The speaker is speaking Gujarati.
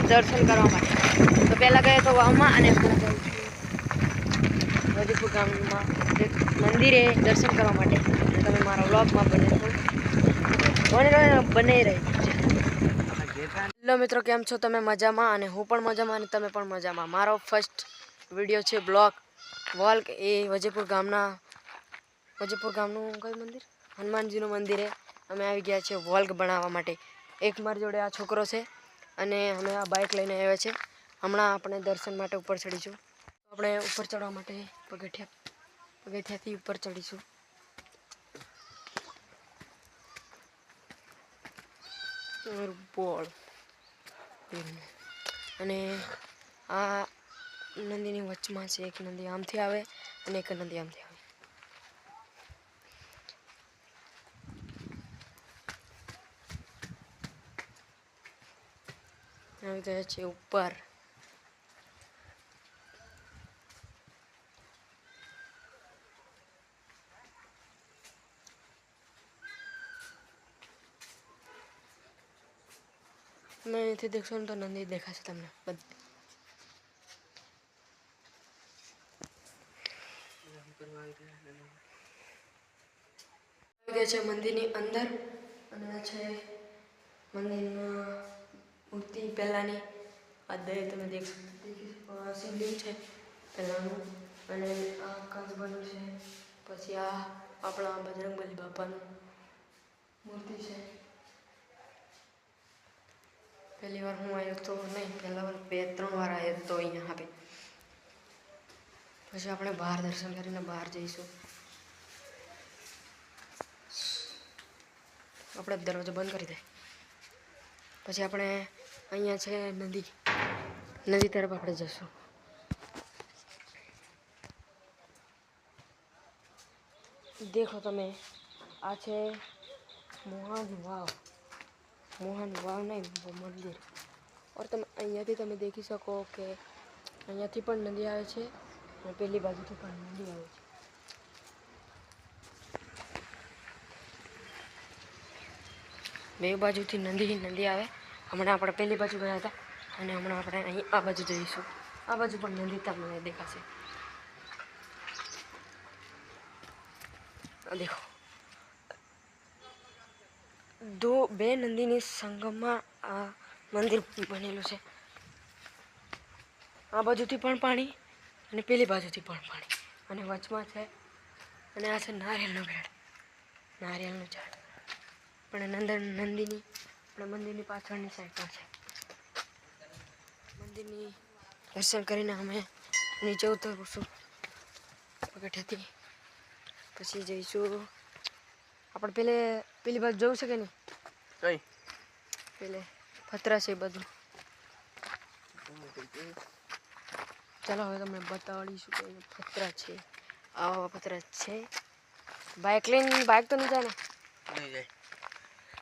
દર્શન કરવા માટે. તો પહેલાં ગયો તો વાવમાં અને હમણાં જાઉં છું વજીપુર ગામમાં એક મંદિરે દર્શન કરવા માટે. અને તમે મારા વ્લોગમાં બને રહી. હેલો મિત્રો, કેમ છો તમે? મજામાં? અને હું પણ મજામાં અને તમે પણ મજામાં. મારો ફર્સ્ટ વિડીયો છે બ્લોગ વોલ્ક એ વજીપુર ગામનું કયું મંદિર? હનુમાનજીનું મંદિરે અમે આવી ગયા છીએ વોલ્ક બનાવવા માટે. એક મારી જોડે આ છોકરો છે અને અમે આ બાઇક લઈને આવ્યા છે. હમણાં આપણે દર્શન માટે ઉપર ચડીશું. આપણે ઉપર ચડવા માટે પગથિયાથી ઉપર ચડીશું. બોળ અને આ નદીની વચમાં છે. એક નદી આમથી આવે અને એક નદી આમથી આવે. આવી ગયા છે ઉપર. તમે અહીંથી દેખશો ને તો નદી દેખાશે તમને બધી. આવી ગયા છે મંદિરની અંદર અને આ છે મંદિરના મૂર્તિ પહેલાંની. આ દય તમે દેખી શિવલિંગ છે પહેલાંનું અને આ કાચ બન્યું છે. પછી આ આપણા બજરંગબલી બાપાનું મૂર્તિ છે. પહેલી વાર હું આવ્યો તો નહીં, પહેલા વાર 2-3 વાર આવ્યો તો અહીંયા આવે. પછી આપણે બહાર દર્શન કરીને બહાર જઈશું. આપણે દરવાજો બંધ કરી દે. પછી આપણે અહીંયા છે નદી તરફ આપણે જઈશું. દેખો તમે, આ છે મોહન વાવ નહીં મંદિર. ઓર તમે અહીંયાથી તમે દેખી શકો કે અહીંયાથી પણ નદી આવે છે અને પેલી બાજુથી પણ નદી આવે છે. બે બાજુથી નદી આવે. હમણાં આપણે પેલી બાજુ ગયા હતા અને હમણાં આપણે અહીં આ બાજુ જઈશું. આ બાજુ પણ નદી તમને દેખાશે. દેખો, બે નદીની સંગમમાં આ મંદિર બનેલું છે. આ બાજુથી પણ પાણી અને પેલી બાજુથી પણ પાણી અને વચમાં છે. અને આ છે નારિયેળનું ઝાડ પણ મંદિરની પાછળની સાઈડમાં છે. મંદિરની દર્શન કરીને અમે નીચે ઉતરશું પગથિયાથી. પછી જઈશું આપણે પેલી બાજુ જવું છે કે નહીં? કઈ પેલે પથરા છે બધું. ચાલો હવે તમને બતાડીશું કે પથરા છે. આવા પથરા છે. બાઇક તો નહીં જાય ને? નહીં જાય.